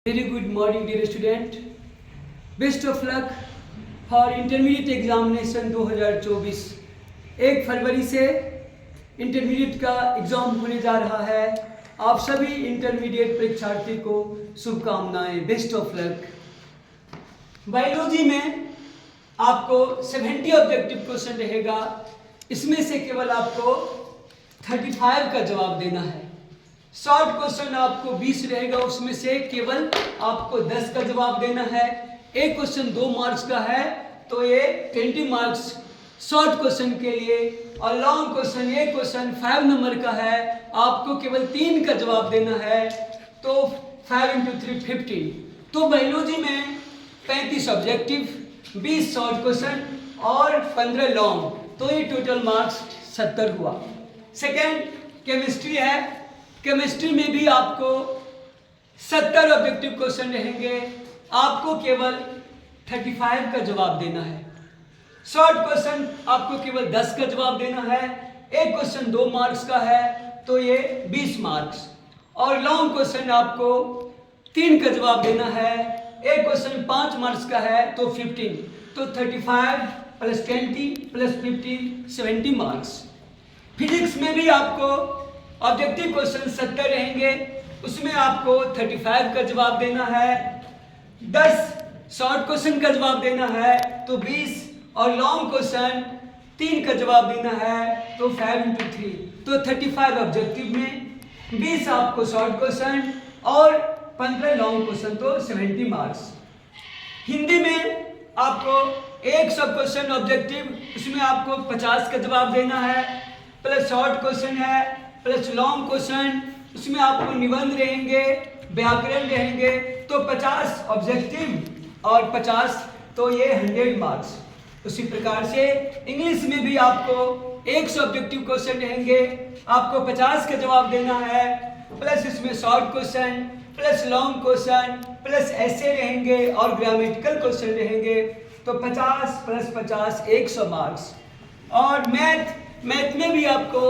Very good morning dear student. Best of luck for intermediate examination 2024. 1 फरवरी से intermediate का exam होने जा रहा है। आप सभी इंटरमीडिएट परीक्षार्थी को शुभकामनाएं। Best of luck. बायोलॉजी में आपको 70 ऑब्जेक्टिव क्वेश्चन रहेगा। इसमें से केवल आपको 35 का जवाब देना है। शॉर्ट क्वेश्चन आपको 20 रहेगा, उसमें से केवल आपको 10 का जवाब देना है। एक क्वेश्चन 2 मार्क्स का है तो ये 20 मार्क्स शॉर्ट क्वेश्चन के लिए, और लॉन्ग क्वेश्चन एक क्वेश्चन 5 नंबर का है, आपको केवल 3 का जवाब देना है। तो 5 × 3 15। तो बायोलॉजी में 35 ऑब्जेक्टिव, 20 शॉर्ट क्वेश्चन और 15 लॉन्ग, तो ये टोटल मार्क्स 70 हुआ। सेकेंड केमिस्ट्री है। केमिस्ट्री में भी आपको 70 ऑब्जेक्टिव क्वेश्चन रहेंगे, आपको केवल 35 का जवाब देना है। शॉर्ट क्वेश्चन आपको केवल 10 का जवाब देना है। एक क्वेश्चन 2 मार्क्स का है तो ये 20 मार्क्स, और लॉन्ग क्वेश्चन आपको 3 का जवाब देना है। एक क्वेश्चन 5 मार्क्स का है तो 15, तो 35 + 20 + 15 70 मार्क्स। फिजिक्स में भी आपको ऑब्जेक्टिव क्वेश्चन 70 रहेंगे, उसमें आपको 35 का जवाब देना है। 10 शॉर्ट क्वेश्चन का जवाब देना है तो 20, और लॉन्ग क्वेश्चन 3 का जवाब देना है तो 5 × 3, तो 35 ऑब्जेक्टिव में 20 आपको शॉर्ट क्वेश्चन और 15 लॉन्ग क्वेश्चन, तो 70 मार्क्स। हिंदी में आपको 100 क्वेश्चन ऑब्जेक्टिव, उसमें आपको 50 का जवाब देना है, प्लस शॉर्ट क्वेश्चन है प्लस लॉन्ग क्वेश्चन, उसमें आपको निबंध रहेंगे, व्याकरण रहेंगे, तो 50 ऑब्जेक्टिव और 50, तो ये 100 मार्क्स। उसी प्रकार से इंग्लिश में भी आपको 100 ऑब्जेक्टिव क्वेश्चन रहेंगे, आपको 50 का जवाब देना है, प्लस इसमें short question plus long question plus ऐसे रहेंगे और ग्रामेटिकल क्वेश्चन रहेंगे, तो 50 + 50 100 मार्क्स। और मैथ में भी आपको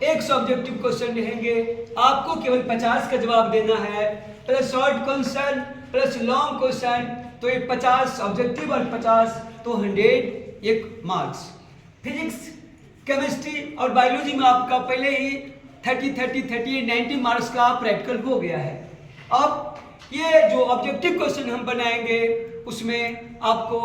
100 ऑब्जेक्टिव क्वेश्चन रहेंगे, आपको केवल 50 का जवाब देना है, plus short question plus long question, तो ये 50 ऑब्जेक्टिव और 50, तो 101 मार्क्स। फिजिक्स, केमिस्ट्री और बायोलॉजी में आपका पहले ही 30 90 मार्क्स का प्रैक्टिकल हो गया है। अब ये जो ऑब्जेक्टिव क्वेश्चन हम बनाएंगे उसमें आपको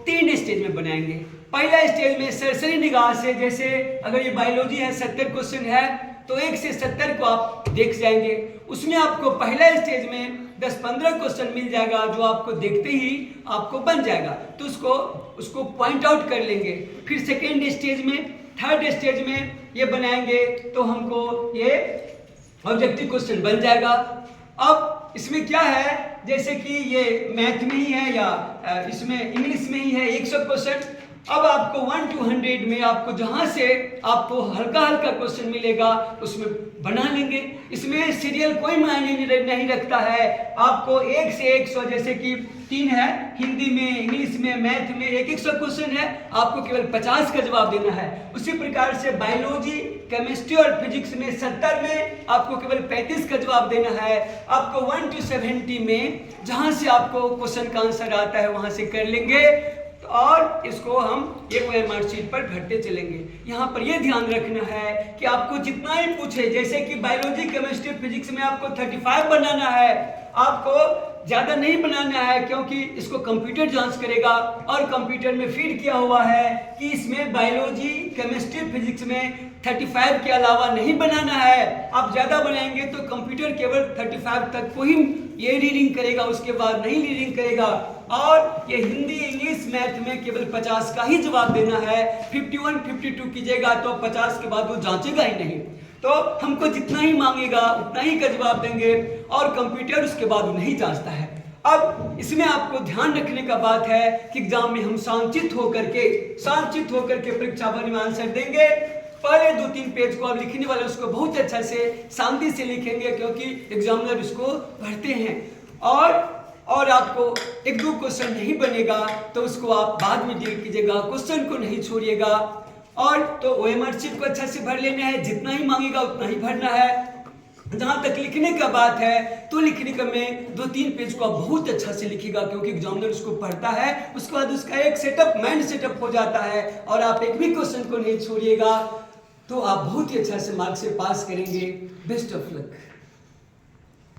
3 स्टेज में बनाएंगे। पहला स्टेज में सरसरी निगाह से, जैसे अगर ये बायोलॉजी है 70 क्वेश्चन है तो 1 से 70 को आप देख जाएंगे। उसमें आपको पहला स्टेज में 10-15 क्वेश्चन मिल जाएगा जो आपको देखते ही आपको बन जाएगा, तो उसको पॉइंट आउट कर लेंगे। फिर सेकेंड स्टेज में, थर्ड स्टेज में ये बनाएंगे तो हमको ये ऑब्जेक्टिव क्वेश्चन बन जाएगा। अब इसमें क्या है, जैसे कि ये मैथ में ही है या इसमें इंग्लिश में ही है 100 क्वेश्चन। अब आपको 1 to 100 में आपको जहां से आपको हल्का क्वेश्चन मिलेगा उसमें बना लेंगे। इसमें सीरियल कोई मायने नहीं रखता है, आपको 1 से 100, जैसे कि 3 है हिंदी में, इंग्लिश में, मैथ में 100 क्वेश्चन है, आपको केवल 50 का जवाब देना है। उसी प्रकार से बायोलॉजी, केमिस्ट्री और फिजिक्स में 70 में आपको केवल 35 का जवाब देना है। आपको 1 to 70 में जहां से आपको क्वेश्चन का आंसर आता है वहां से कर लेंगे, और इसको हम एक OMR शीट पर भरते चलेंगे। यहाँ पर यह ध्यान रखना है कि आपको जितना ही पूछे, जैसे कि बायोलॉजी, केमिस्ट्री, फिजिक्स में आपको 35 बनाना है, आपको ज़्यादा नहीं बनाना है, क्योंकि इसको कंप्यूटर जांच करेगा और कंप्यूटर में फीड किया हुआ है कि इसमें बायोलॉजी, केमिस्ट्री, फिजिक्स में 35 के अलावा नहीं बनाना है। आप ज़्यादा बनाएंगे तो कंप्यूटर केवल 35 तक को ही ये रीडिंग करेगा, उसके बाद नहीं रीडिंग करेगा। और ये हिंदी, इंग्लिश, मैथ में केवल 50 का ही जवाब देना है। 51 52 कीजिएगा तो 50 के बाद वो जांचेगा ही नहीं, तो हमको जितना ही मांगेगा उतना ही का जवाब देंगे, और कंप्यूटर उसके बाद नहीं जांचता है। अब इसमें आपको ध्यान रखने का बात है कि एग्जाम में हम शांतिचित होकर के परीक्षा भर में आंसर देंगे। पहले 2-3 पेज को आप लिखने वाले उसको बहुत अच्छा से शांति से लिखेंगे, क्योंकि एग्जामिनर इसको पढ़ते हैं। और आपको 1-2 क्वेश्चन नहीं बनेगा तो उसको आप बाद में डील कीजिएगा, क्वेश्चन को नहीं छोड़िएगा। और तो OMR शीट को अच्छा से भर लेना है, जितना ही मांगेगा उतना ही भरना है। जहाँ तक लिखने का बात है तो लिखने का में 2-3 पेज को आप बहुत अच्छा से लिखिएगा, क्योंकि एग्जामिनर उसको पढ़ता है, उसके बाद उसका एक सेटअप, माइंड सेटअप हो जाता है और आप एक भी क्वेश्चन को नहीं छोड़िएगा, तो आप बहुत ही अच्छा से मार्क्स से पास करेंगे। Best of luck.